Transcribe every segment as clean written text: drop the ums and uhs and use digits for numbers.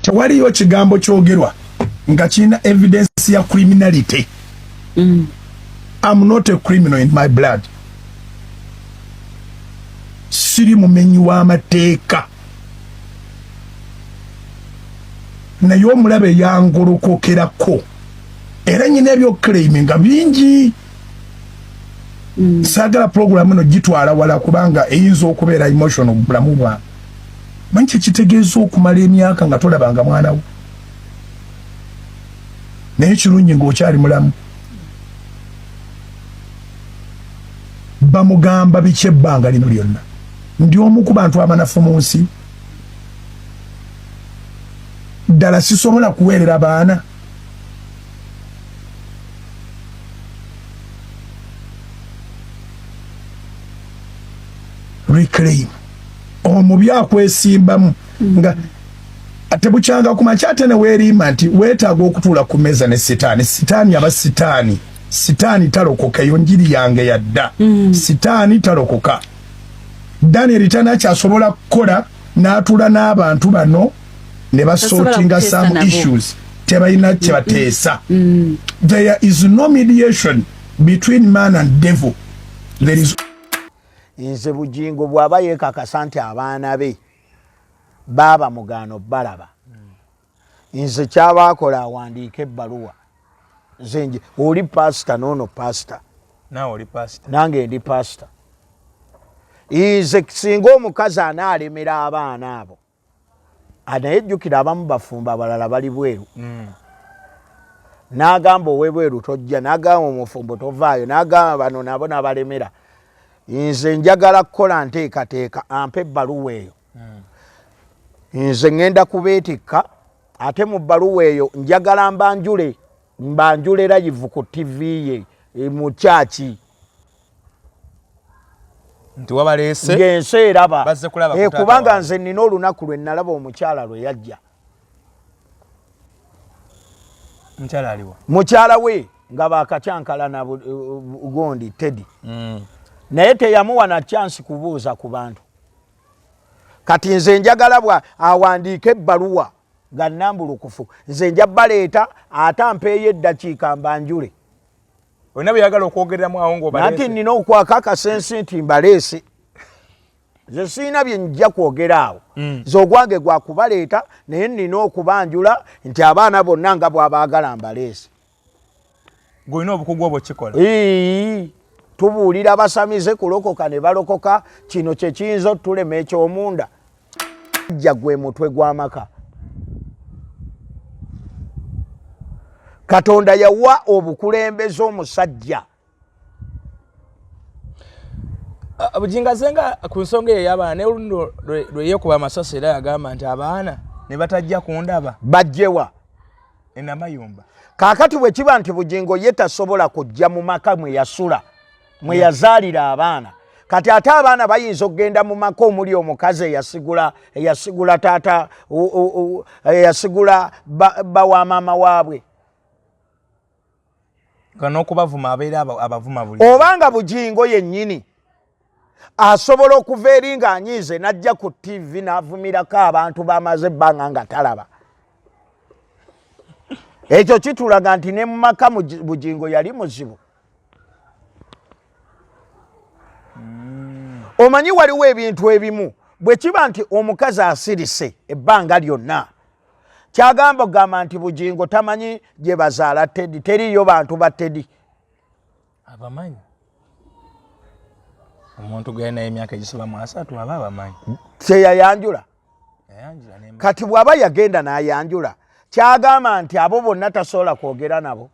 tewaliyo kigambo kyogerwa nga kirina evidence ya criminality. I'm not a criminal in my blood. Siri mumenyi w'amateeka. Naye omulabe yangolokokerako. Era nyina ebyokulayiminga bingi. Saagala program eno gitwala wala kubanga eyinza okubeera emotional bulamu bwange. Manyi kitegeeza okumala emyaka nga tolabanga mwana wo. Naye kirungi ng'okyali mulamu. Bamugamba biki ebbanga lino lyonna. Ndi omu ku bantu abanafu mu nsi. Ddala sisobola kuweerera baana. Reclaim. Omubi akwesimbamu nga ate bukyanga kumakya ate ne weerima nti weetaaga okutuula ku mmeeza ne sitaani. Sitaani aba sitaani. Sitaani talokoka, yo njiri yange yadda. Sitaani talokoka. Daniel tanakyasobola kukola n'atuula n'abantu bano ne basortinga some issues tebalina kye bateesa. There is no mediation between man and devil. There is Nze Bugingo bw'aba yeekakasa nti abaana be baaba mugaano balaba. Nze kyabaakola awandiika ebbaluwa. Nze nje oli pasita n'ono pasita. Naawe oli pasita. Nange ndi pasita. Nze singa omukazi anaalemera abaana abo. Anayejjukira abamu bafumba abalala bali bweru. N'agamba ow'ebweru tojja, n'agamba omufumbo tovaayo, n'agamba bano nabo n'abalemera. Nze njagala kukola nteekateeka ampe ebbaluwa eyo. Nze ngenda kubeetikka ate mu bbaluwa eyo njagala mbanjule live ku TV ye mu kyaki. Nti wabaleese ngense eraba bazze kulaba kubanga nze nina olunaku lwe nalaba omukyala lwe yajja. Mukyala aliwa? Mukyala we nga bakacyankala na Gondi Teddy. Naye teyamuwa na chance kubuuza ku bantu. Kati nze njagala bwa awandiika ebbaluwa nga nnambulukufu. Nze nja baleeta ate ampeeyo eddakiika mbanjule. Olina byagala okwogereramu awo ng'obaleese? Nati nina okwaka akasensi nti mbaleese. Nze siina bye njja kwogera awo. Nze ogwange gwa kubaleeta naye nina okubanjula nti abaana bonna nga bw'abaagala mbaleese. Gw'olina obukugu obwo kikola? Tubuulira abasamize kulokoka ne balokoka, kino kye kiyinza otulema eky'omunda. Jja gwe mutwe gw'amaka. Katonda yawa obukulembeze omusajja. Bugingo zenga ku nsonga eyo y'abaana ne oluno lwe yeekuba amasasi era yagamba nti abaana ne batajja kundaba. Bajjewa? Enamayumba. Kaakati bwe kiba nti Bugingo ye tasobola kujja mu maka mwe yasula. Mwe yazaalira abaana. Kati ate abaana bayinza okgenda mu maka omuli omukazi eyasigula taata eyasigula bawa maama waabwe. N'okubavuma abeera abavuma buli. Obanga Bugingo yennyini asobola okuva eri ng'anyiize n'ajja ku TV n'avumirako abantu bamaze ebbanga nga talaba. Ekyo kitulaga nti ne mu maka Bugingo yali muzibu. Omanyi waliwo ebintu ebimu bwe kiba nti omukazi asirise ebbanga lyonna kyagamba ogamba nti Bugingo tamanyi gye bazaala Teddy, teriyo bantu ba Teddy. Abamanyi. Omuntu gwe naye emyaka egisoba mu 3 aba abamanyi. Teyayanjula. Yayanjula ne. Kati bw'aba yagenda n'ayanjula kyagamba nti abo bonna tasobola kwogera nabo.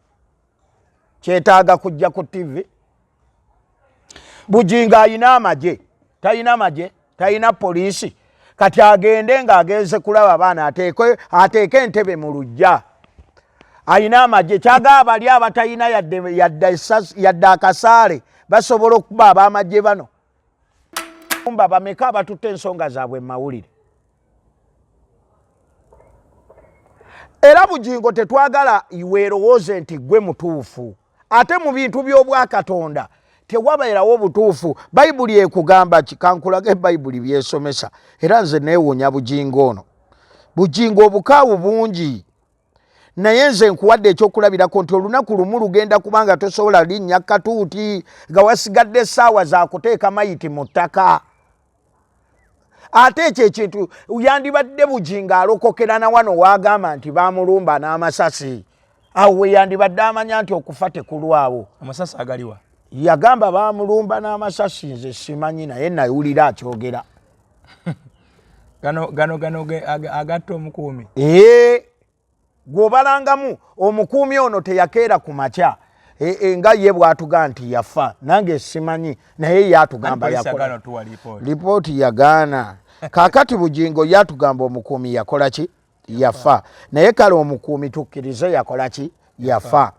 Kyetaaga kujja ku TV. Bugingo ayina amagye. Tayina magye, tayina poliisi. Kati agende ng'agenze kulaba abaana ateeke entebe mu luggya. Ayina amagye. Kyagamba bali abatayina yadde akasaale basobola okuba ab'amagye bano. Bameka abatutte ensonga zaabwe mu mawulire. Era Bugingo tetwagala iweerowooze nti gwe mutuufu. Ate mu bintu by'obwakatonda tewabeerawo butuufu. Bayibuli ekugamba ki? Kankulaga Bayibuli byesomesa. Era nze neewuunya Bugingo ono. Bugingo obukaawu bungi naye nze nkuwadde ekyokulabirako nti olunaku lumu lugenda kubanga tosobola linnya katuuti nga wasigadde essaawa za kuteeka mayiti mu ttaka. Ate ekyo ekintu yandibadde Bugingo alokokera na wano waagamba nti baamulumba n'amasasi. Awo we yandibadde amanya nti okufa tekulwawo. Amasasi agaliwa? Yagamba baamulumba n'amasasi, nze simanyi naye nawulira akyogera. Gano agatta omukuumi. Gwobalangamu omukuumi ono teyakeera ku makya nga ye bw'atuga nti yafa, nange simanyi naye yatugamba yakola lipooti yagaana. Kaakati Bugingo yatugamba omukuumi yakola ki? Yafa. Naye kale omukuumi tukkirize yakola ki? Yafa.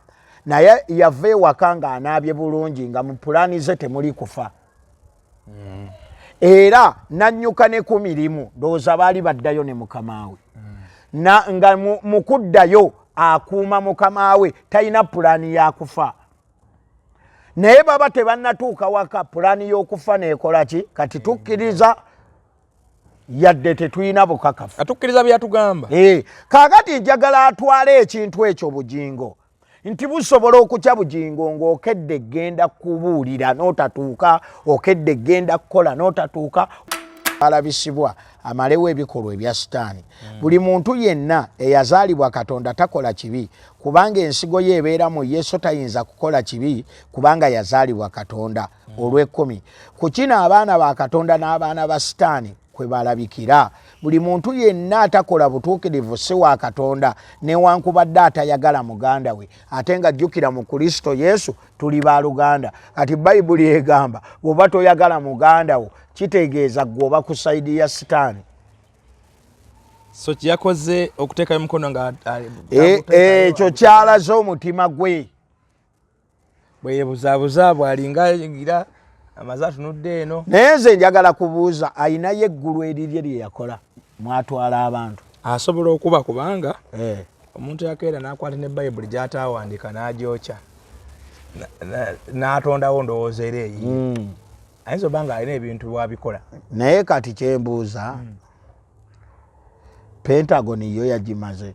Naye yava ewaka ng'anaabye bulungi nga mu pulaani ze temuli kufa. Era nannyuka ne ku mirimu ndowooza baali baddayo ne mukama we. Nga mu kuddayo akuuma mukama we talina pulaani ya kufa. Naye baba tebannatuuka waka pulaani y'okufa neekola ki? Kati tukkiriza yadde tetulina bukakafu. Atukkiriza byatugamba. Kaakati njagala atwale ekintu ekyo Bugingo. Nti busobola okukya Bugingo ng'okedde genda kubuulira n'otatuuka, okedde genda kukola n'otatuuka. Alabisibwa amalewo ebikolwa ebya sitaani. Buli muntu yenna eyazaalibwa Katonda takola kibi, kubanga ensigo ye ebeera mu Yesu tayinza kukola kibi kubanga yazaalibwa Katonda. Olw'ekkumi. Ku kino abaana ba Katonda n'abaana ba sitaani kwe balabikira. Buli muntu yenna atakola butuukirivu si wa Katonda newankubadde atayagala muganda we, ate nga jjukira mu Kristo Yesu tuli baaluganda. Kati Bayibuli egamba bw'oba toyagala muganda wo kitegeeza ggwe oba ku sayidi ya sitaani. So kyakoze okuteekayo mukono nga ekyo kyalaze omutima gwe. Bwe yebuzaabuza bw'alinga ngira amaze atunudde eno. Naye nze njagala kubuuza ayinayo eggulu erirye lye yakola mwatwala abantu? Asobola okuba kubanga omuntu yakeera n'akwata ne Bayibuli gy'ataawandiika n'agyokya n'atondawo ndowooza era eyiye. Ayinza oba nga alina ebintu bw'abikola. Naye kati kyembuuza Pentagon yo yagimaze.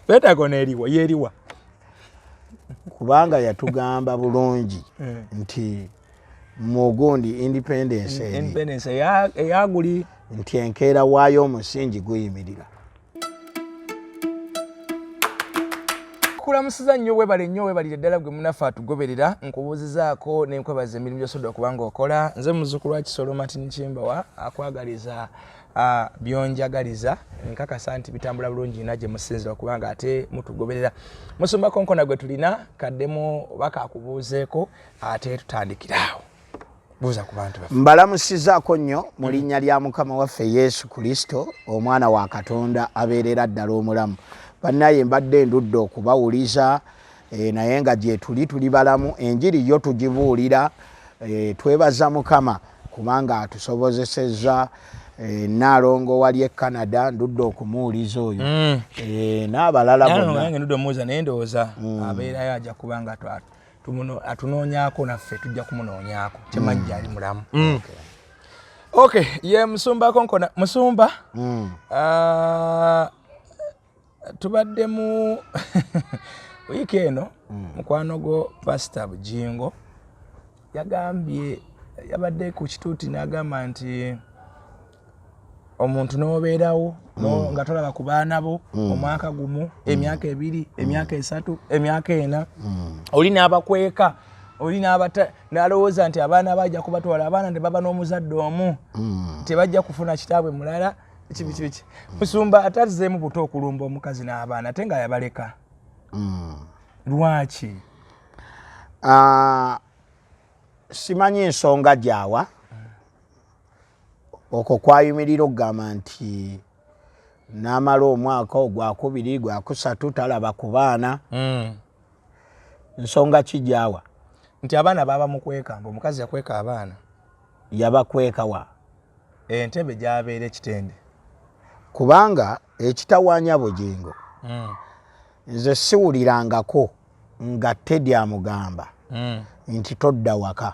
Pentagon eriwa yeriwa kubanga yatugamba bulungi nti mugundi independence eyaguli nti enkeera waayo omusingi guyimirira. Kulamusiza nnyo webalire ddala gwe munafa atugoberera nkubuuzizaako nenkwebaza emirimu gy'osodde okubanga okola. Nze muzzukulu wa Kisolo Martin Kimbawa akwagaliza byonjagaliza nkakasa nti bitambula bulungi ina gye musinzira okubanga ate mutugoberera. Musumba Konkona gwe tulina kaddemu baka akubuuzeeko ate tutandikiraawo. Buuza ku bantu baffe. Mbalamusizaako nnyo mu linnya lya Mukama waffe Yesu Kristo omwana wa Katonda abeerera ddala omulamu. Bannaye mbadde ndudde okubawuliza naye nga gye tuli balamu enjiri yo tugibuulira. Twebaza Mukama kubanga atusobozesezza. Naalongo wali e Canada ndudde okumuwuliza oyo. N'abalala bonna. Ndudde omuwuliza naye ndowooza abeerayo ajja kubanga atunoonyaako naffe tujja kumunoonyaako kyemanyi ali mulamu. Okay, ye Musumba Konkona. Musumba tubadde mu wiiki eno mukwano gwo Pastor Bugingo yagambye yabadde ku kituuti n'agamba nti omuntu n'obeerawo nga tolaba ku baana bo omwaka gumu, emyaka ebiri, emyaka esatu, emyaka ena, oli n'abakweka, oli n'alowooza nti abaana bajja kubatwala, abaana ne baba n'omuzadde omu tebajja kufuna kitaabwe mulala. Kiki Musumba atazzeemu buto okulumba omukazi n'abaana ate nga yabaleka. Lwaki? Simanyi ensonga gyawa okwo kwayumirira okugamba nti n'amala omwaka ogwakubiri gwakusatu talaba ku baana. Nsonga ki gyawa? Nti abaana baba mukweka, mbu omukazi yakweka abaana. Yabakweka wa? Entebe gy'abeera ekitende. Kubanga ekitawaanya Bugingo nze siwulirangako nga Teddy amugamba nti todda waka.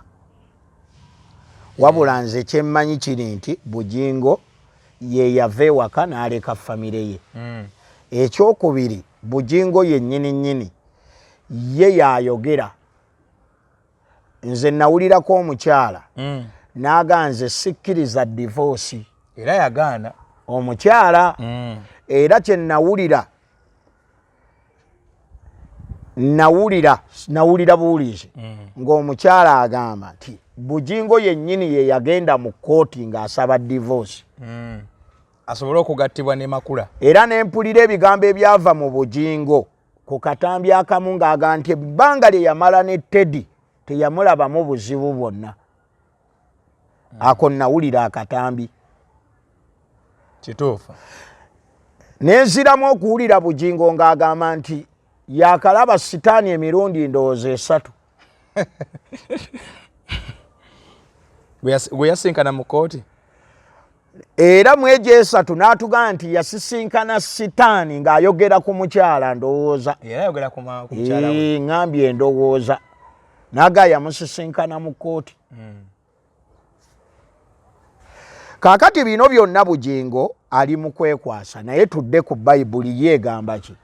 Wabula nze kyemmanyi kiri nti Bugingo ye yave waka n'aleka famire ye. Ekyokubiri Bugingo ye nnyini ye yayogera. Nze nawulirako omukyala n'aganze sikkiriza divorce. Era yagaana Omukyala era kye nawulira buwulizi ng'omukyala agamba nti Bugingo yennyini ye yagenda mu kkooti ng'asaba divorce. Asobole okugattibwa ne makula. Era ne mpulira ebigambo ebyava mu Bugingo ku katambi akamu ng'agamba nti ebbanga lye yamala ne Teddy teyamulabamu buzibu bwonna. Ako nawulira akatambi. Kituufu. Nenziramu okuwulira Bugingo ng'agamba nti yakalaba sitaani emirundi ndowooza 3. Gwe yasinkana mu kkooti. Era mu egyo 3 n'atugamba nti yasisinkana sitaani ng'ayogera ku mukyala ndowooza. Era ayogera ku mukyala we. Ngambye ndowooza. Naga yamusisinkana mu kkooti. Kaakati bino byonna Bugingo ali mu kwekwasa naye tudde ku Bayibuli yeegamba ki?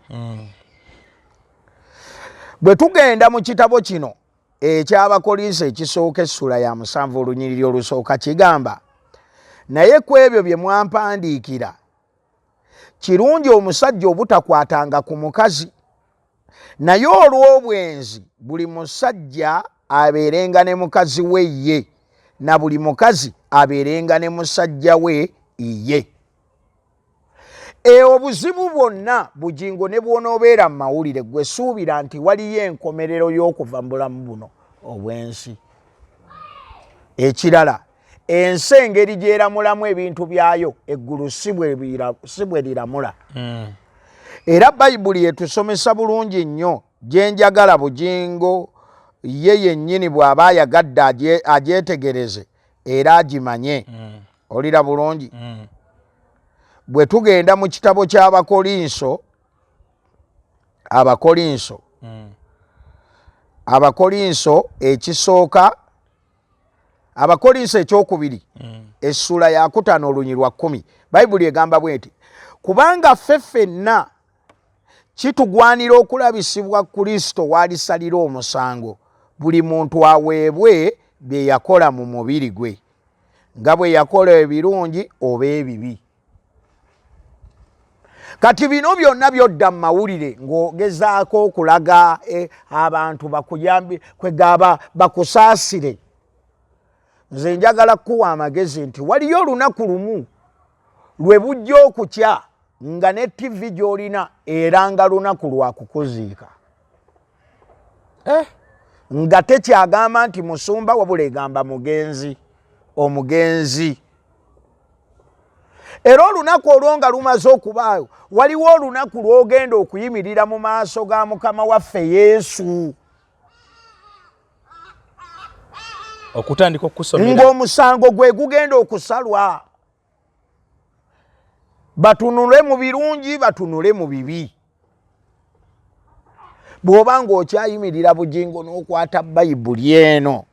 Bwe tugenda mu kitabo kino eky'Abakolinso ekisooka essula ya 7 olunyiriri olusooka kigamba naye ku ebyo bye mwampandiikira kirungi omusajja obutakwatanga ku mukazi naye olw'obwenzi buli musajja abeerenga ne mukazi we ye na buli mukazi abeerenga ne musajja we ye. Obuzibu bwonna Bugingo ne bw'onoobeera mu mawulire gwe suubira nti waliyo enkomerero y'okuva mu bulamu buno obw'ensi. Ekirala ensi engeri gy'eramulamu ebintu byayo eggulu si bwe liramula. Era Bayibuli etusomesa bulungi nnyo gye njagala Bugingo ye yennyini bw'aba ayagadde agyetegereze era agimanye. Olira bulungi. Bwe tugenda mu kitabo ky'Abakolinso ekisooka Abakolinso ekyokubiri essula ya 5 olunyiriri lwa 10 Bayibuli egamba bweti kubanga ffe ffenna kitugwanira okulabisibwa Kristo walisalira omusango buli muntu aweebwe bye yakola mu mubiri gwe nga bwe yakola ebirungi oba ebibi. Kati bino byonna byodda mu mawulire ng'ogezaako okulaga abantu bakuyambi kwegaba bakusaasire. Nze njagala kuwa amagezi nti waliyo olunaku lumu lwe bujja okukya nga ne TV gy'olina era nga lunaku lwa kukuziika. Nga tekyagamba nti musumba wabula egamba mugenzi omugenzi. Era olunaku olwo nga lumaze okubaayo waliwo olunaku lw'ogenda okuyimirira mu maaso ga Mukama waffe Yesu okutandika okusomera ng'omusango gwe gugenda okusalwa. Batunule mu birungi batunule mu bibi. Bw'oba ng'okyayimirira Bugingo n'okwata Bayibuli eno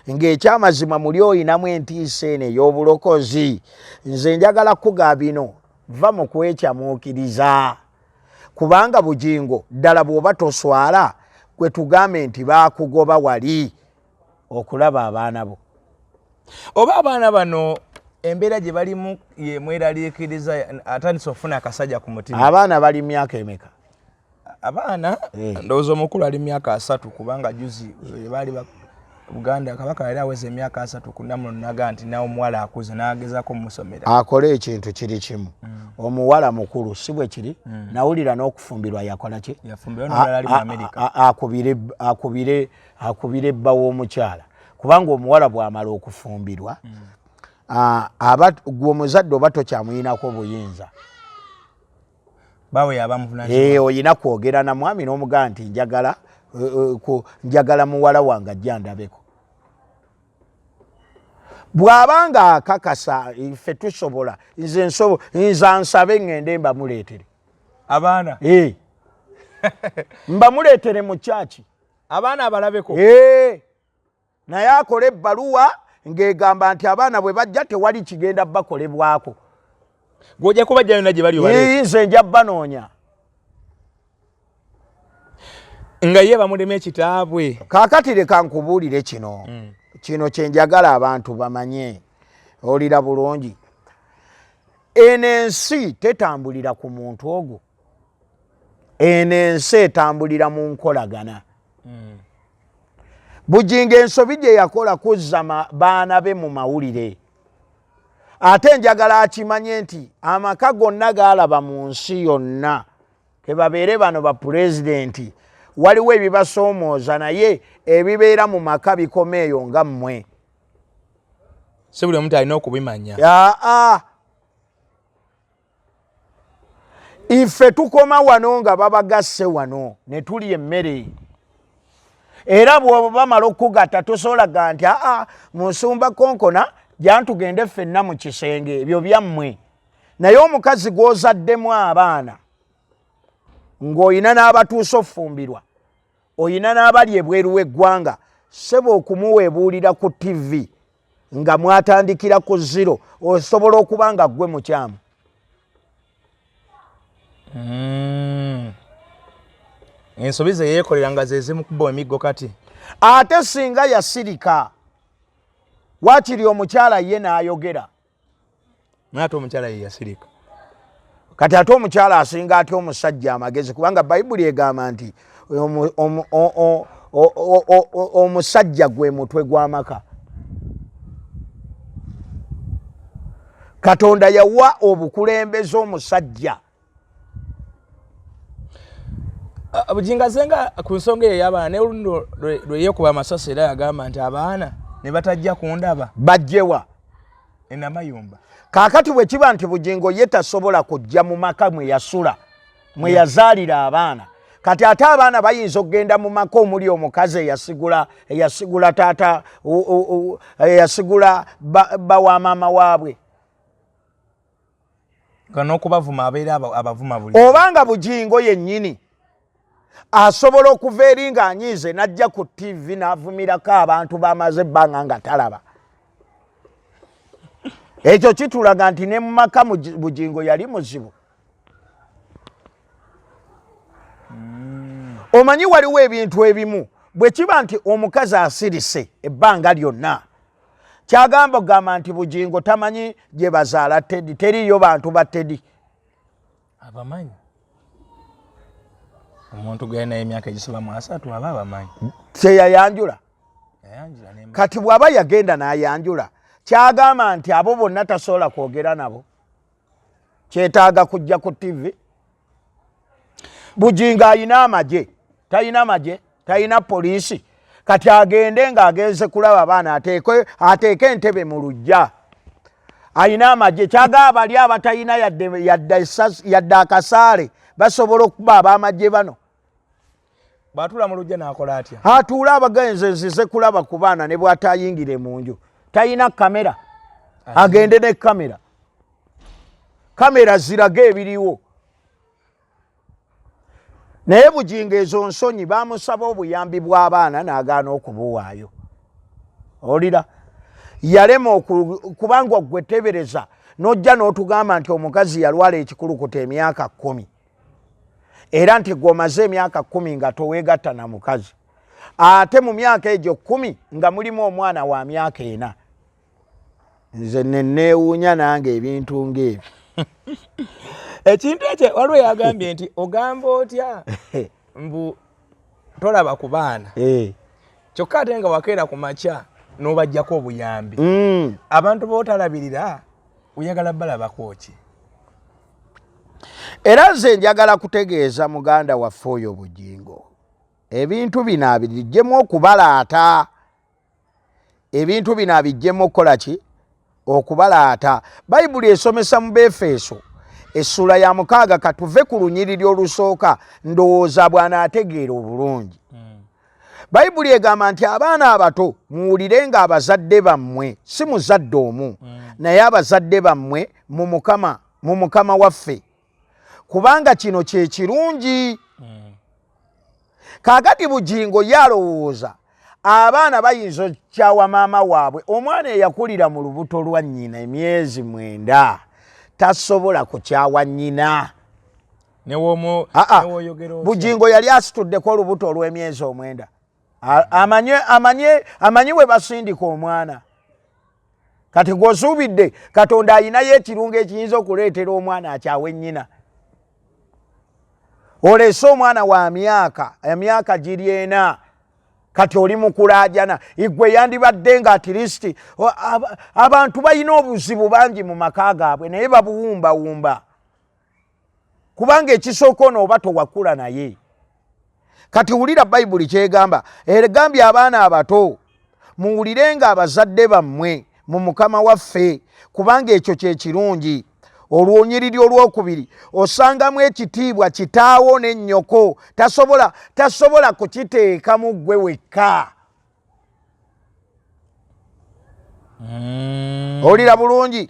ng'ekyamazima muli oyinamu entiisa eno ey'obulokozi, nze njagala kugaba bino va mu kwekyamuukiriza. Kubanga Bugingo ddala bw'oba toswala kwe tugambe nti baakugoba wali okulaba abaana bo. Oba abaana bano embeera gye balimu ye mweraliikiriza atandise okufuna akasajja ku mutima. Abaana bali myaka emeka? Abaana ndowooza omukulu ali myaka 3 kubanga juzi baali Buganda kabaka yali aweze emyaka 3 kunamuno naga nti nawe omuwala akuze n'agezaako musomera. Akole ekintu kiri kimu. Omuwala mukulu si bwe kiri nawulira n'okufumbirwa yakola ki? Yafumbirwa n'omulala ali mu Amerika. Akubire bba w'omukyala. Kubanga omuwala bw'amala okufumbirwa gwe omuzadde oba tokyamuyinako buyinza. Bawe yabamuvunanyizibwa. Oyina kwogera na mwami n'omugamba nti njagala muwala wange ajja ndabeko. Bw'abanga akakasa ffe tusobola nze nsabe ngende mbamuleetere abaana mbamuleetere mu kyaki abaana abalabeko. Naye akole ebbaluwa ng'egamba nti abaana bwe bajja tewali kigenda bakolebwako. Gojja kubajja naje bali wale. Nze nja banoonya. Nga ye bamuleme ekitaabwe. Kaakati leka nkubuulire kino. Kino kye njagala abantu bamanye. Olira bulungi. Enensi tetambulira ku muntu ogwo. Enensi etambulira mu nkolagana. Bugingo ensobi gye yakola kuzza baana be mu mawulire. Ate njagala akimanye nti amaka gonna gaalaba mu nsi yonna ke babeere bano ba pulezidenti waliwo ebibasoomooza naye ebibeera mu maka bikomeeyo nga mmwe. Si buli omuntu alina okubimanya. Ife tukoma wano nga babagasse wano ne tuli emmere. Era bw'oba bamala okugatta tosolaga nti musumba Konkona jantugende ffenna mu kisenge ebyo byammwe. Naye omukazi gw'ozaddemu abaana ng'oyina n'abatuusa offumbirwa, oyina n'abali ebweru w'eggwanga, ssebo okumuweebuulira ku TV nga mwatandikira ku 0 osobola okuba nga ggwe mukyamu. Ensobi ze yeekolera nga ze zimukuba emiggo kati. Ate singa yasirika waakiri omukyala ye n'ayogera. Ate omukyala ye yasirika. Kati ate omukyala asinga ate omusajja amagezi kubanga Bayibuli egamba nti omusajja gwe mutwe gw'amaka. Katonda yawa obukulembeze omusajja. Bugingo zenga ku nsonga ey'abaana ne olundo lwe yeekuba amasasi era yagamba nti abaana ne batajja kundaba. Bajjewa. Enamayumba. Kaakati bwe kiba nti Bugingo ye tasobola kujja mu maka mwe yasula, mwe yazaalira abaana. Kati ate abaana bayinza okugenda mu maka omuli omukazi eyasigula taata eyasigula bawa maama waabwe. N'okubavuma abeera abavuma buli. Obanga Bugingo yennyini asobola okuva eri ng'anyiize n'ajja ku TV n'avumirako abantu bamaze ebbanga nga talaba. Ekyo kitulaga nti ne mu maka Bugingo yali muzibu. Omanyi waliwo ebintu ebimu bwe kiba nti omukazi asirise ebbanga lyonna kyagamba ogamba nti Bugingo tamanyi gye bazaala Teddy, teriyo bantu ba Teddy. Abamanyi. Omuntu gwe naye emyaka egisoba mu 3 aba abamanyi. Teyayanjula. Kati bw'aba yagenda n'ayanjula kyagamba nti abo bonna tasobola kwogera nabo. Kyetaaga kujja ku TV. Bugingo ayina amagye, talina magye, talina poliisi. Kati agende ng'agenze kulaba abaana ateeke entebe mu luggya. Ayina amagye kyagamba bali abatalina yadde akasaale basobola okuba ab'amagye bano. Bw'atuula mu luggya n'akola atya? Atuula abagenze nzize kulaba ku baana ne bw'atayingire mu nju. Talina kamera. Agende ne kamera. Kamera ziraga ebiriwo. Naye Bugingo ezo nsonyi bamusaba obuyambi bw'abaana n'agaana okubuwaayo. Olira yalema kubanga gwe tebereza n'ojja n'otugamba nti omukazi yalwala ekikulukuta emyaka 10 era nti gwomaze emyaka 10 nga toweegatta na mukazi ate mu myaka egyo 10 nga mulimu omwana wa myaka 4. Nze neewuunya nange ebintu ng'ebyo. Ekintu ekyo waliwo yagambye nti ogamba otya mbu tolaba ku baana kyokka ate nga wakeera ku makya n'obajjako obuyambi. Abantu b'otalabirira oyagala balabako ki? Era nze njagala kutegeeza muganda waffe oyo Bugingo ebintu bino abijjemu okubalaata. Ebintu bino abijjemu okukola ki? Okubalaata. Bayibuli esomesa mu Befeso essula ya 6 katuve ku lunyiriri olusooka ndowooza bw'anaategeera obulungi. Bayibuli egamba nti abaana abato muwulirenga abazadde bammwe, si muzadde omu naye abazadde bammwe mu Mukama waffe kubanga kino kye kirungi. Kaakati Bugingo yalowooza abaana bayinza okukyawa maama waabwe. Omwana eyakulira mu lubuto lwa nnyina emyezi 9 tasobola kukyawa nnyina. newoyogero Bugingo yali asituddeko olubuto olw'emyezi 9. Amanyi we basindika omwana. Kati gwosuubidde Katonda ayinayo ekirungo ekiyinza okuleetera omwana akyawe nnyina. Oleese omwana wa emyaka giri 4 kati oli mukulaajana igwe yandibadde nga atilisti abantu balina obuzibu bangi mu maka gaabwe naye babuwumbawumba kubanga ekisooka ono oba towakula naye. Kati wulira Bayibuli kyegamba, egambye abaana abato muwulirenga abazadde bammwe mu Mukama waffe kubanga ekyo kye kirungi. Olwonyiriri olwokubiri osangamu ekitiibwa kitaawo ne nnyoko tasobola kukiteeka mu ggwe wekka. Olira bulungi?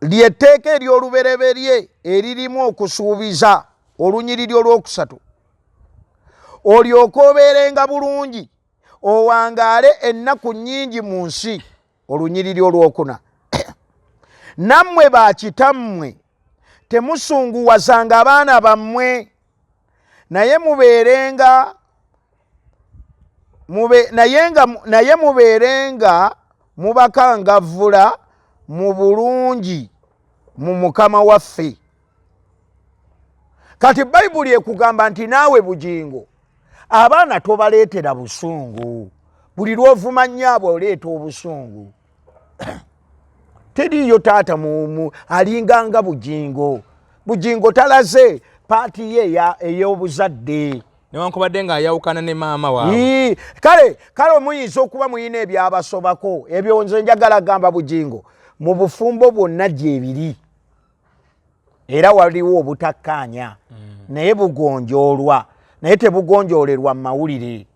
Lyetteeka ery'olubereberye eririmu okusuubiza olunyiriri olwokusatu. Olyoke obeerenga bulungi owangaale ennaku nnyingi mu nsi. Olunyiriri olwokuna. Nammwe bakitammwe temusunguwazanga abaana bammwe naye mubeerenga mubakangavvula mu bulungi mu Mukama waffe. Kati Bayibuli ekugamba nti naawe Bugingo abaana tobaleetera busungu. Buli lw'ovuma nnyabwe oleeta obusungu. Teriyo taata alinganga Bugingo. Bugingo talaze paati ye ey'obuzadde. Newankubadde ng'ayawukana ne maama waabwe. Kale muyinza okuba muyina ebyabasobako. Ebyo nze njagala gamba Bugingo mu bufumbo bwonna gyebiri. Era waliwo obutakkaanya. Naye bugonjoolwa. Naye tebugonjoolerwa mu mawulire.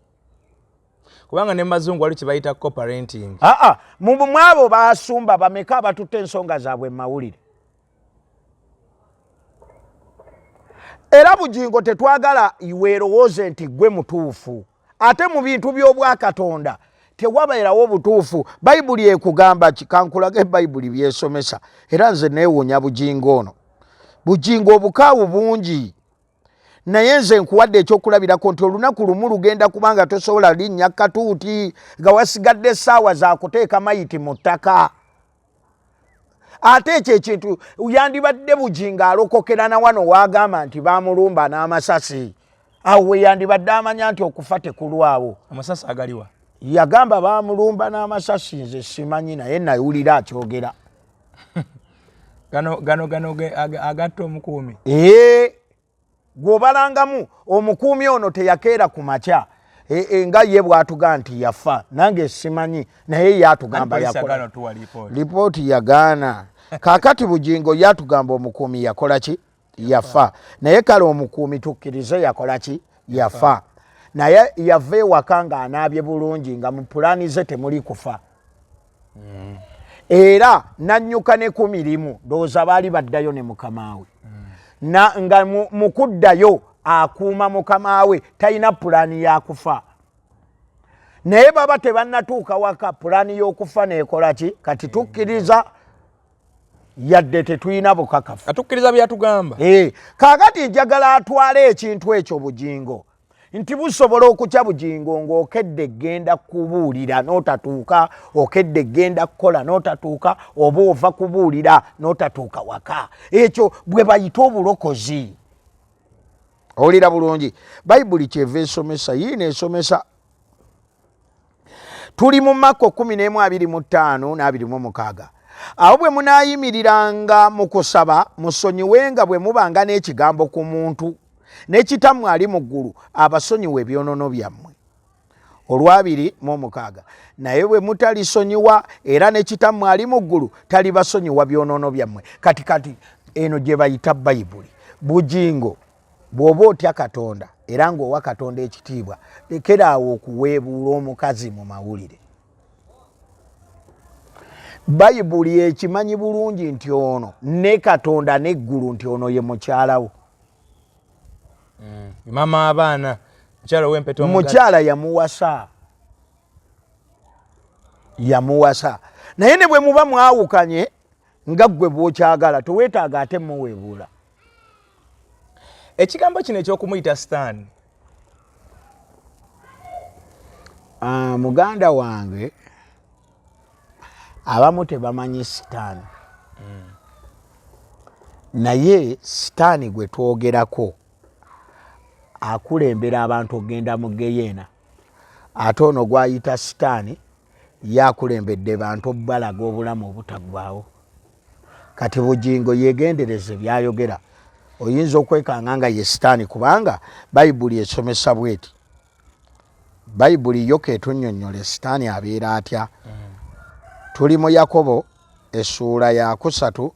Kubanga ne mazungu wali kibayita co-parenting. Mwabo basumba bameka abatutte ensonga zaabwe mu mawulire. Era Bugingo tetwagala iweerowooze nti gwe mutuufu. Ate mu bintu by'obwakatonda tewabeerawo butuufu. Bayibuli ekugamba kikankulage Bayibuli byesomesa. Era nze neewuunya Bugingo ono. Bugingo obukaawu bungi. Naye nze nkuwadde ekyokulabirako nti olunaku lumu lugenda kubanga tosobola linnya katuuti nga wasigadde essaawa za kuteeka mayiti mu ttaka. Ate ekyo ekintu yandibadde Bugingo alokokera na wano waagamba nti baamulumba n'amasasi. Awo we yandibadde amanya nti okufa tekulwawo. Amasasi agaliwa? Yagamba baamulumba n'amasasi, nze simanyi naye nawulira akyogera. Gano agatta omukuumi. Gwobalangamu omukuumi ono teyakeera ku makya nga ye bw'atuga nti yafa. Nange simanyi naye yatugamba yakola. Lipooti yagaana. Kaakati Bugingo yatugamba omukuumi yakola ki? Yafa. Naye kale omukuumi tukkirize yakola ki? Yafa. Naye yava ewaka ng'anaabye bulungi nga mu pulaani ze temuli kufa. Era nannyuka ne ku mirimu ndowooza baali baddayo ne mukama we. Nga mu kuddayo akuuma mukama we talina pulaani ya kufa. Naye baba tebannatuuka waka pulaani y'okufa neekola ki? Kati tukkiriza yadde tetulina bukakafu. Atukkiriza byatugamba. Kaakati njagala atwale ekintu ekyo Bugingo. Nti busobola okukya Bugingo ng'okedde genda kubuulira n'otatuuka, okedde genda kukola n'otatuuka, oba ova kubuulira n'otatuuka waka. Ekyo bwe bayita obulokozi. Owulira bulungi. Bayibuli kyeva esomesa, yiina esomesa. Tuli mu Makko 11:25 n'26. Awo bwe munaayimiriranga mu kusaba musonyiwenga bwe mubanga n'ekigambo ku muntu. N'ekitammwe ali mu ggulu abasonyiwa ebyonoono byammwe. 2:6. Naye bwe mutalisonyiwa era n'ekitammwe ali mu ggulu talibasonyiwa byonoono byammwe. Kati eno gye bayita Bayibuli. Bugingo bw'oba otya Katonda era ng'owa Katonda ekitiibwa, lekeraawo okuweebuula omukazi mu mawulire. Bayibuli ekimanyi bulungi nti ono ne Katonda n'eggulu nti ono ye mukyalawo. Mama abaana mukyala w'empeta mukyala yamuwasa. Naye ne bwe muba mwawukanye nga ggwe bw'okyagala toweetaaga ate muweebuula. Ekigambo kino ekyokumuyita sitaani, muganda wange abamu tebamanyi sitaani. Naye sitaani gwe twogerako akulembera abantu okgenda mu geyeena, ate ono gwayita sitaani yakulembedde bantu balaga obulamu obutaggwaawo. Kati Bugingo yegendereze byayogera, oyinza okwekanga nga ye sitaani kubanga bayibuli esomesa bweti. Bayibuli yo ketunnyonnyole sitaani abeera atya. Tuli mu Yakobo essuula ya 3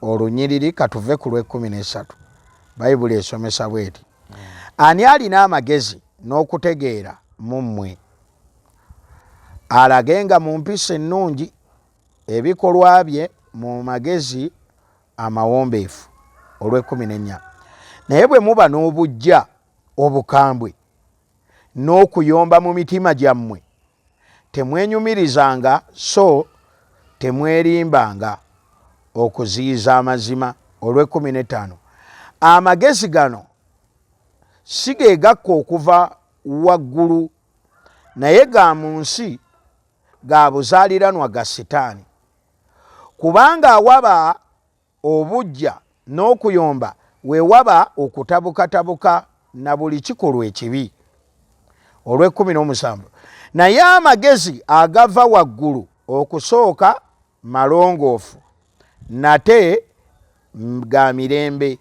olunyiriri katuve ku lw'13. Bayibuli esomesa bweti. Ani alina amagezi n'okutegeera mu mmwe alagenga mu mpisa ennungi ebikolwa bye mu magezi amawombeefu. olw'14. Naye bwe muba n'obujja obukambwe n'okuyomba mu mitima gyammwe temwenyumirizanga so temwerimbanga okuziyiza amazima. olw'15. Amagezi gano si ge gakka okuva waggulu naye ga mu nsi, ga buzaaliranwa ga sitaani. Kubanga awaba obujja n'okuyomba we waba okutabukatabuka na buli kikolwa ekibi. olw'17. Naye amagezi agava waggulu okusooka malongoofu nate ga mirembe,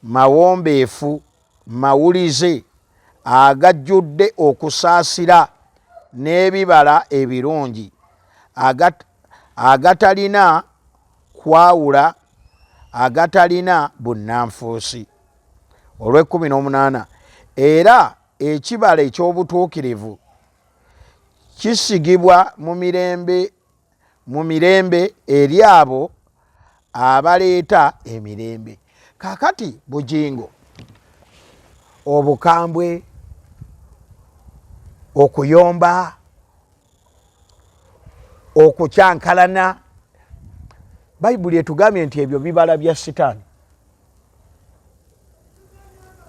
mawombeefu, mawulize, agajjudde okusaasira n'ebibala ebirungi, agatalina kwawula, agatalina bunnanfuusi. olw'18. Era ekibala eky'obutuukirivu kisigibwa mu mirembe eri abo abaleeta emirembe. Kakati Bugingo, obukambwe, okuyomba, okukyankalana, Bayibuli etugambye nti ebyo bibala bya sitaani.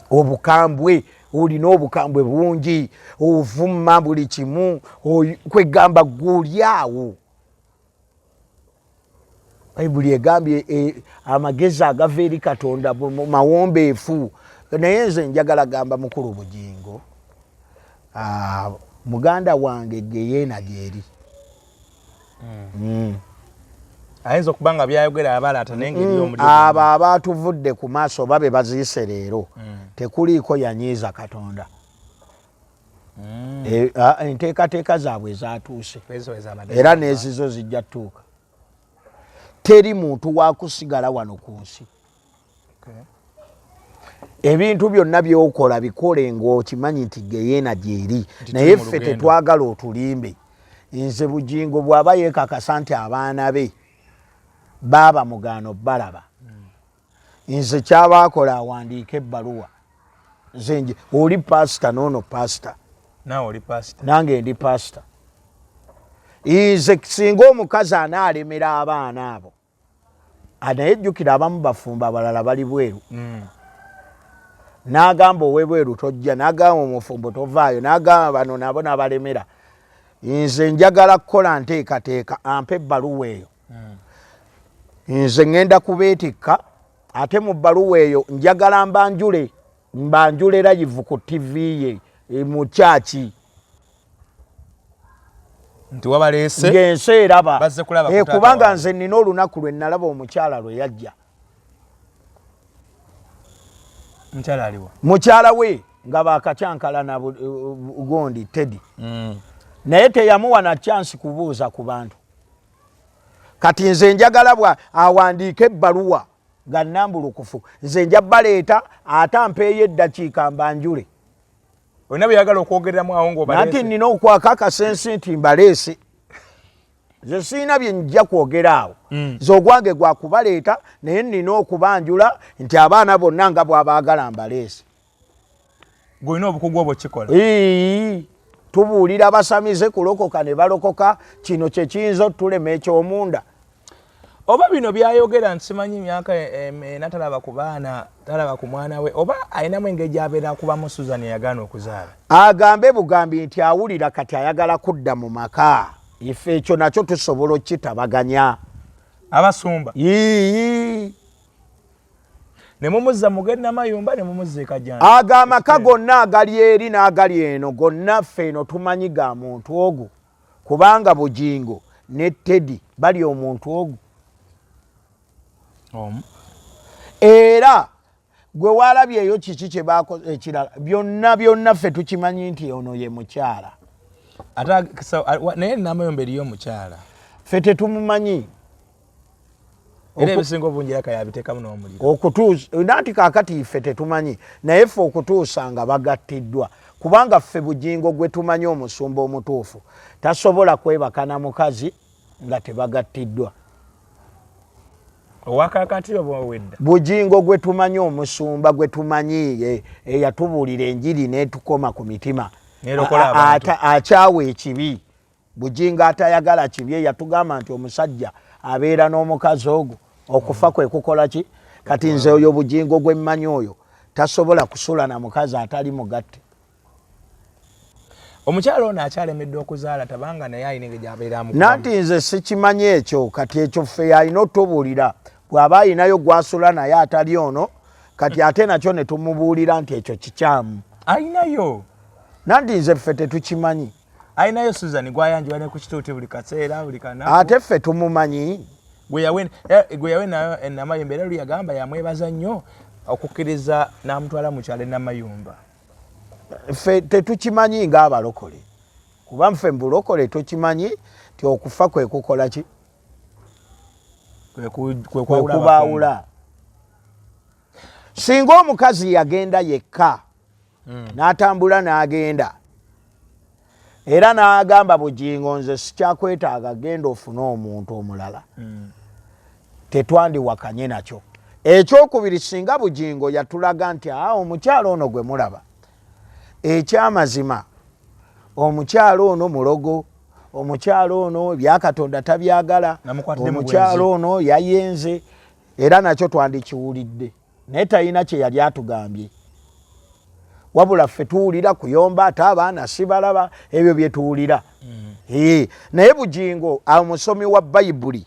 Obukambwe, olina obukambwe bungi, ovumma buli kimu, kwegamba gulyawo. Bayibuli egambye amagezi agava eri Katonda mawombeefu. Naye nze njagala gamba mukulu Bugingo, muganda wange geyeena gyeri. Ayinza okuba nga byayogera abalaata n'engeri y'omuliro. Abo abaatuvudde ku maaso babe baziise leero tekuliiko yanyiiza Katonda. Enteekateeka zaabwe zaatuuse era n'ezizo zijja tuuka. Teri muntu wakusigala wano ku nsi. Ebintu byonna by'okola bikole ng'okimanyi nti geyeena gyeri, naye ffe tetwagala otulimbe. Nze Bugingo bw'aba yeekakasa nti abaana be baaba mugaano balaba, nze kyabaakola awandiika ebbaluwa. Nze oli pasita n'ono pasita, nange ndi pasita. Nze singa omukazi anaalemera abaana abo, naye jjukira abamu bafumba abalala bali bweru, n'agamba ow'ebweru tojja, n'agamba omufumbo tovaayo, n'agamba bano nabo nabalemera. Nze njagala kukola nteekateeka, ampe ebbaluwa eyo. Nze ngenda kubeetikka, ate mu bbaluwa eyo njagala mbanjule live ku TV ye mu kyaki. Nti wabaleese ngensi eraba kubanga nze nina olunaku lwe nalaba omukyala lwe yajja. Mukyala aliwa? Mukyala we nga bakakyankalana gondi Teddy. Naye teyamuwa na chance kubuuza ku bantu. Kati nze njagala bwa awandiika ebbaluwa nga nnambulukufu, nze nja baleeta ate ampeeyo eddakiika mbanjule. Olina byagala okwogereramu awo ng'obaleese? Nati nina okwaka akasensi nti mbaleese. Nze siina bye njja kwogera awo. Nze ogwange gwa kubaleeta, naye nina okubanjula nti abaana bonna nga bw'abaagala mbaleese. Gw'olina obukugu obwo kikola? Tubuulira basamize kulokoka ne balokoka, kino kye kiyinza otulema eky'omunda. oba bino byayogera nsimanyi myaka natalaba ku baana talaba ku mwana we oba ayinamu engeri gy'abeera kubamu Susan yagaana okuzaala. Agambe bugambi nti awulira kati ayagala kudda mu maka. Ife ekyo nakyo tusobola okitabaganya. Abasumba. Yii. Ne mumuzza mugenda mayumba ne mumuzza ekajjana. Agamaka gonna agali eri n'agali eno gonna ffe eno tumanyi ga muntu ogwo. Kubanga Bugingo ne Teddy bali omuntu ogwo. Era gwe walabyeyo kiki kye bakoze ekirala byonna ffe tukimanyi nti ono ye mukyala. Naye namayumba eriyo omukyala. Ffe tetumumanyi. Era ebisinga obungi yakayabiteekamu n'omuliro. Okutuusa nanti kaakati ffe tetumanyi naye ffe okutuusa nga bagattiddwa kubanga ffe Bugingo gwe tumanyi omusumba omutuufu tasobola kwebaka na mukazi nga tebagattiddwa. Owakakati oba owedda. Bugingo gwe tumanyi omusumba gwe tumanyi eyatubuulira enjiri n'etukoma ku mitima akyawa ekibi. Bugingo atayagala kibi yatugamba nti omusajja abeera n'omukazi ogwo okufa kwe kukola ki kati nze oyo Bugingo gwe mmanyi oyo tasobola kusula na mukazi atali mugatte. Omukyala ono akyalemeddwa okuzaala tabanga naye ayina engeri gy'abeeramu. Nanti nze sikimanyi ekyo kati ekyo ffe alina otubuulira bw'aba ayinayo gwasula naye atali ono kati ate nakyo ne tumubuulira nti ekyo kikyamu. Ayinayo. Nanti nze ffe tetukimanyi. Ayinayo Susan gwayanjibwa ne ku kituuti buli kaseera buli kanaku. Ate ffe tumumanyi. Gwe yawe nayo enamayumba era yagamba yamwebaza nnyo okukkiriza n'amutwala mu kyalo enamayumba. Ffe tetukimanyi ng'abalokole kuba ffe mu bulokole tukimanyi nti okufa kwe kukola ki kwe kubaawula. Singa omukazi yagenda yekka n'atambula n'agenda era n'agamba Bugingo nze sikyakwetaaga genda ofune omuntu omulala tetwandiwakanye nakyo. Ekyokubiri singa Bugingo yatulaga nti omukyalo ono gwe mulaba ekyamazima omukyalo ono mulogo omukyalo ono byakatonda tabyagala omukyalo ono yayenze era nakyo twandikiwulidde naye talina kye yali atugambye wabula ffe tuwulira kuyomba ate abaana sibalaba ebyo bye tuwulira. Naye Bugingo omusomi wa Bayibuli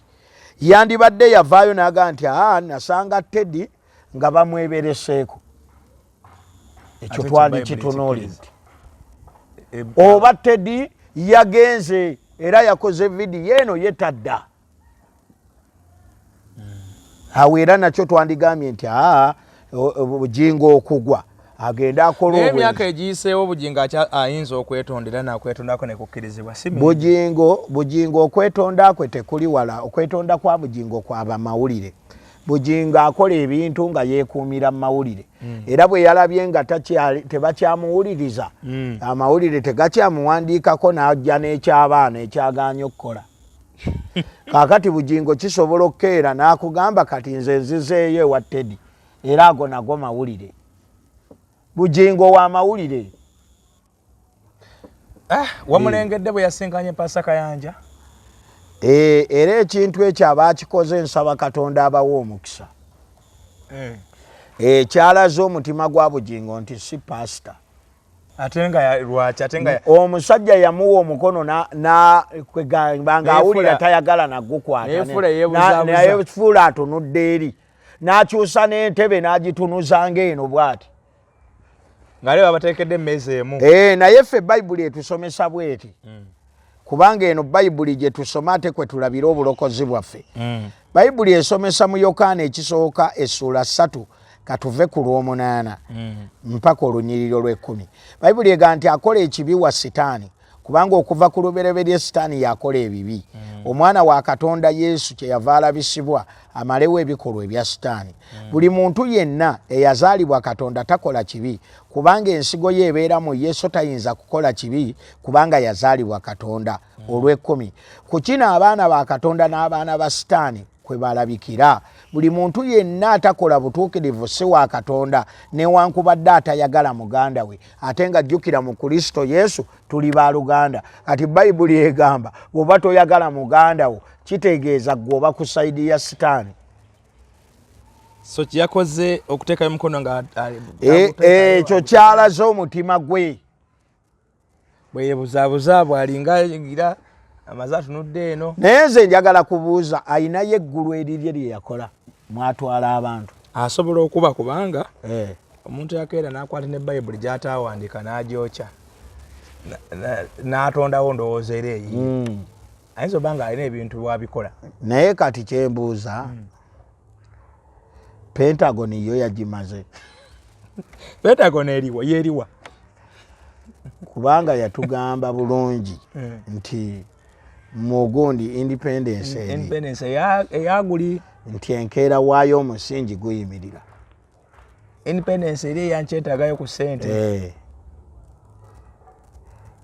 yandibadde yavaayo n'agamba nti nasanga Teddy nga bamwebereseeko. Ekyo twali kitunuulidde oba Teddy yagenze era yakoze vidiyo eno yetadda awo era nakyo twandigambye nti Bugingo okugwa agenda akola obwe. Emyaka egiyiseewo Bugingo ayinza okwetondera nakwetondako ne kukkirizibwa si Bugingo okwetonda kwe tekuli wala. Okwetonda kwa Bugingo kwaba mawulire. Bugingo akola ebintu nga yeekuumira mu mawulire era bwe yalabye nga tebakyamuwuliriza amawulire tegakyamuwandiikako n'ajja n'ekyabaana ekyagaanye okukola. Kaakati Bugingo kisobola okukeera n'akugamba kati nze nzizeeyo ewa Teddy era ago nago mawulire. Bugingo wa mawulire. Wamulengedde bwe yasinkanye Pasaka Kayanja. Era ekintu ekyo abaakikoze nsaba Katonda abawa omukisa. Kyalaze omutima gwa Bugingo nti si pasita. Omusajja yamuwa omukono kwegamba awulira tayagala nagukwata naye fuula atunudde eri n'akyusa n'entebe n'agitunuza ng'eno bw'ati ng'ale babateekedde emmeeza emu. Naye ffe Bayibuli etusomesa bw'eti kubanga eno Bayibuli gye tusoma ate kwe tulabira obulokozi bwaffe. Bayibuli esomesa mu Yokaana ekisooka essula 3 katuve ku lw'omunaana mpaka olunyiriro lw'ekkumi. Bayibuli egamba nti akola ekibi wa Sitaani kubanga okuva ku lubereberye Sitaani yakola ebibi. Omwana wa Katonda Yesu kyeyava alabisibwa amalewo ebikolwa ebya Sitaani. Buli muntu yenna eyazaalibwa Katonda takola kibi kubanga ensigo ye ebeera mu Yesu tayinza kukola kibi kubanga yazaalibwa Katonda. Olw'ekkumi. Ku kino abaana ba Katonda n'abaana ba Sitaani kwe balabikira. Buli muntu yenna atakola butuukirivu si wa Katonda newankubadde atayagala muganda we ate nga jjukira mu Kristo Yesu tuli baaluganda. Kati Bayibuli egamba bw'oba toyagala muganda wo kitegeeza gwoba ku side ya sitaani. So kyakoze okuteeka emikono nga ekyo kyalaze omutima gwe. Bwe yebuzaabuza bw'alinga ngira amaze atunudde eno. Naye nze njagala kubuuza ayinayo eggulu erirye lye yakola mwatwala abantu. Asobola okuba kubanga omuntu yakeera n'akwata ne Bayibuli gy'ataawandiika n'agyokya n'atondawo ndowooza era eyiye. Ayinza oba nga alina ebintu bw'abikola. Naye kati kyembuuza Pentagon yo yagimaze. Pentagon eriwa yeriwa. Kubanga yatugamba bulungi nti mugundi independence eyaguli nti enkeera waayo omusingi guyimirira. Independence eri yankyetagayo ku ssente.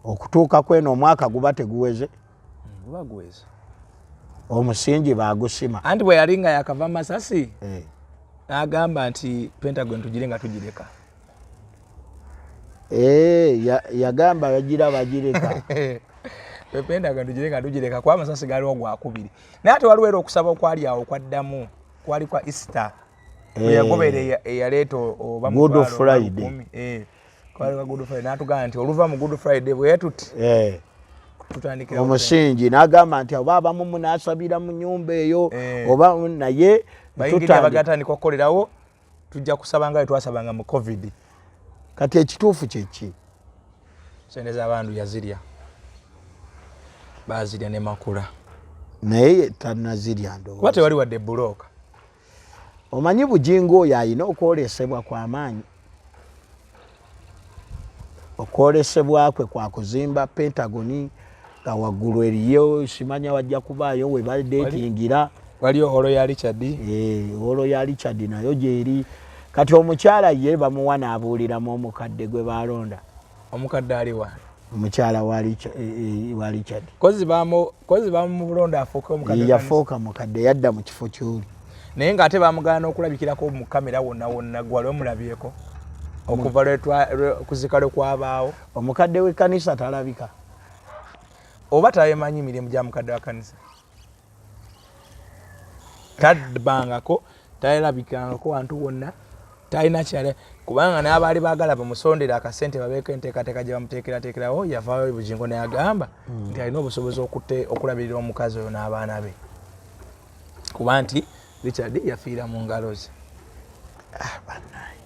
Okutuuka kweno omwaka guba teguweze. Guba guweze. Omusingi baagusima. Anti bwe yali nga yakava Masasi n'agamba nti Pentagon tugire nga tugireka. Yagamba bagira bagireka. Pentagon tugire nga tugireka kwa Masasi galiwo gwakubiri. Naye ate waliwo era okusaba okwali awo kwaddamu kwali kwa Easter. Yagobere eyaleeta oba mu Good Friday. Kwali kwa Good Friday n'atugamba nti oluva mu Good Friday bwe yetuti. Tutandikira omusingi n'agamba nti oba abamu munaasabira mu nyumba eyo oba naye bayingirira bagatandika okukolerawo tujja kusaba nga twasabanga mu COVID. Kati ekituufu kyeki sente z'abantu yazirya bazirya ne makula naye tannazirya ndowooza kuba tewali wadde bulooka. Omanyi Bugingo oyo alina okwolesebwa kw'amaanyi. Okwolesebwa kwe kwa kuzimba Pentagon nga waggulu eriyo simanya wajja kubaayo we badeetingira. Waliyo holo ya Richard. Holo ya Richard nayo gyeri. Kati omukyala ye bamuwa n'abuuliramu omukadde gwe balonda. Omukadde aliwa omukyala wa Richard. Kozi bamu bulonda afuuka omukadde. Yafuuka mukadde yadda mu kifo ky'oli. Naye ng'ate bamugana okulabikirako mu kamera wonna gwali omulabyeko. Okuva kuzikalo kwabaawo. Omukadde w'ekkanisa talabika. Oba tayemanyi mirimu gya mukadde wa kanisa. Tadbangako, tayalabikangako wantu wonna. Talina kyale kubanga n'abaali baagala bamusondera akasente babeeko enteekateeka gye bamuteekerateekerawo yavaayo Bugingo n'agamba nti alina obusobozi okulabirira omukazi oyo n'abaana be. Kuba nti Richard yafiira mu ngalo ze. Banaye.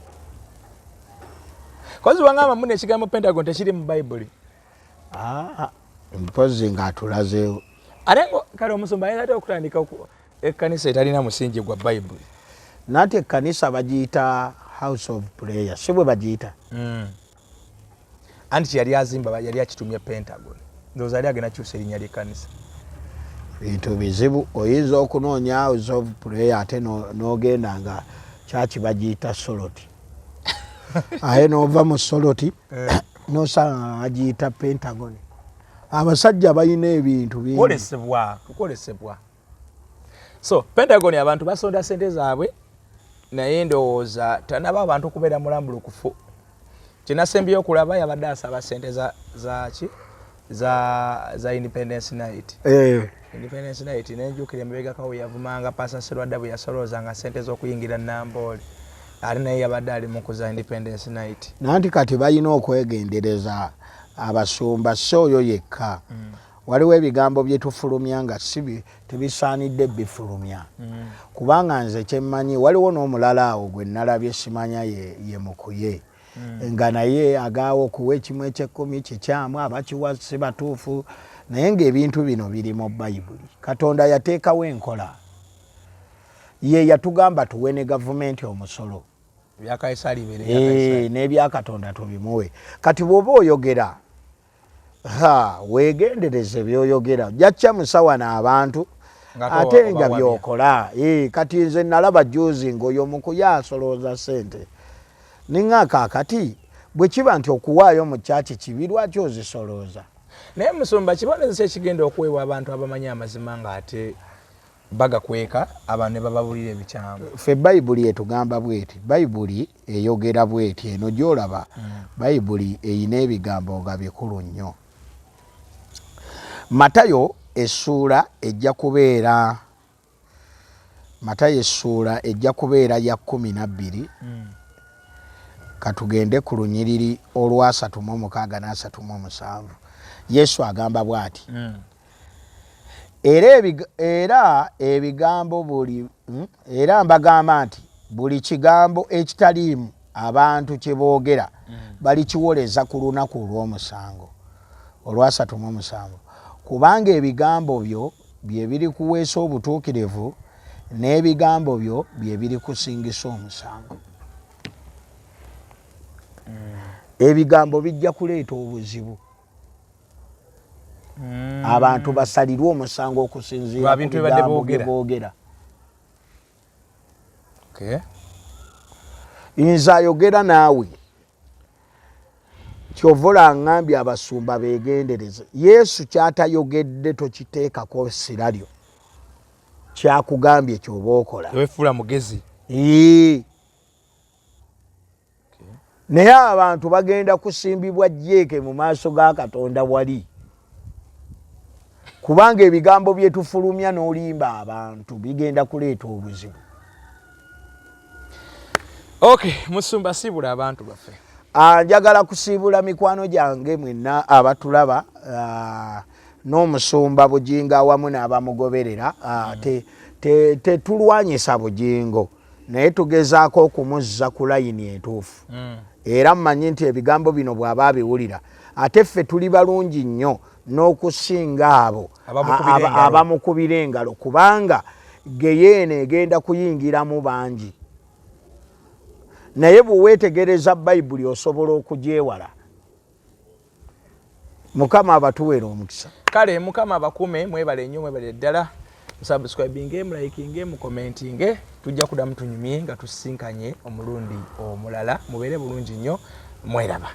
Kozi wangamba mune ekigambo Pentagon tekiri mu Bayibuli. Mpozi ng'atulazeewo. Ate kale omusumba ayina ate okutandika ekkanisa etalina musingi gwa Bayibuli. Nati ekkanisa bagiyita House of Prayer. Si bwe bagiyita. Anti yali azimba yali akitumye Pentagon. Ndowooza yali agenda kyusa erinnya ly'ekkanisa. Bintu bizibu oyinza okunoonya House of Prayer ate n'ogenda nga kyaki bagiyita Soloti. Aye n'ova mu Soloti n'osanga bagiyita Pentagon. Abasajja balina ebintu bingi. Kukolesebwa. So Pentagon abantu basonda sente zaabwe naye ndowooza tanaba abantu okubeera mulambulukufu. Kinasembye okulaba yabadde asaba sente za Independence Night. Independence Night nenjukira emibega kawo yavumanga Pastor Serwadda bwe yasoloozanga sente z'okuyingira Namboole. Ate naye yabadde ali mu kuza Independence Night. Nanti kati balina okwegendereza abasumba so oyo yekka. Waliwo ebigambo bye tufulumya nga tebisaanidde bifulumya. Kubanga nze kyemmanyi waliwo n'omulala awo gwe nalabye simanya ye mukuye. Nga naye agaawo okuwa ekimu eky'ekkumi kikyamu abakiwa si batuufu naye ng'ebintu bino biri mu Bayibuli. Katonda yateekawo enkola. Ye yatugamba tuwe ne gavumenti omusolo. Ebya Kaisali bere n'ebya Katonda tubimuwe. Kati bw'oba oyogera weegendereze by'oyogera. Jjacca musawa n'abantu ate nga byokola. Kati nze nalaba juzi ng'oyo mukuya asolooza sente. Ninga kaakati bwe kiba nti okuwaayo mu kyaki kibi lwaki ozisolooza. Naye musumba kibonezesa ekigenda okuweebwa abantu abamanyi amazima ng'ate bagakweka abantu ne bababulira ebikyamu. Ffe Bayibuli etugamba bweti. Bayibuli eyogera bweti eno gy'olaba. Bayibuli eyina ebigambo nga bikulu nnyo. Matayo essuula ejja kubeera Matayo essuula ejja kubeera ya 12 katugende ku lunyiriri olwa 36 na 37 Yesu agamba bw'ati era ebigambo buli era mbagamba nti buli kigambo ekitaliimu abantu kye boogera balikiwoleza ku lunaku olw'omusango olwa 37 kubanga ebigambo byo bye biri kuweesa obutuukirivu n'ebigambo byo bye biri kusingisa omusango. Ebigambo bijja kuleeta obuzibu abantu basalirwe omusango okusinziira ku bigambo bye boogera. Nze ayogera naawe kyovola ngambye abasumba beegendereze. Yesu kyatayogedde tokiteekako siralyo kyakugambye kyoba okola wefuula mugezi. Naye abantu bagenda kusimbibwa jjeeke mu maaso ga Katonda wali kubanga ebigambo bye tufulumya n'olimba abantu bigenda kuleeta obuzibu. Musumba siibula abantu baffe. Njagala kusiibula mikwano gyange mwenna abatulaba n'omusumba Bugingo awamu n'abamugoberera. Tetulwanyisa Bugingo naye tugezaako okumuzza ku layini entuufu. Era mmanyi nti ebigambo bino bw'aba abiwulira ate ffe tuli balungi nnyo n'okusinga abo abamukubira engalo kubanga geyeeno egenda kuyingiramu bangi. Naye bwe weetegereza Bayibuli osobola okugyewala. Mukama abatuweera omukisa. Kale Mukama abakume, mwebale nnyo, mwebale ddala. Subscribinge, mulayikinge, mukomentinge. Tujja kuddamu tunyumye nga tusisinkanye omulundi omulala. Mubeere bulungi nnyo, mweraba.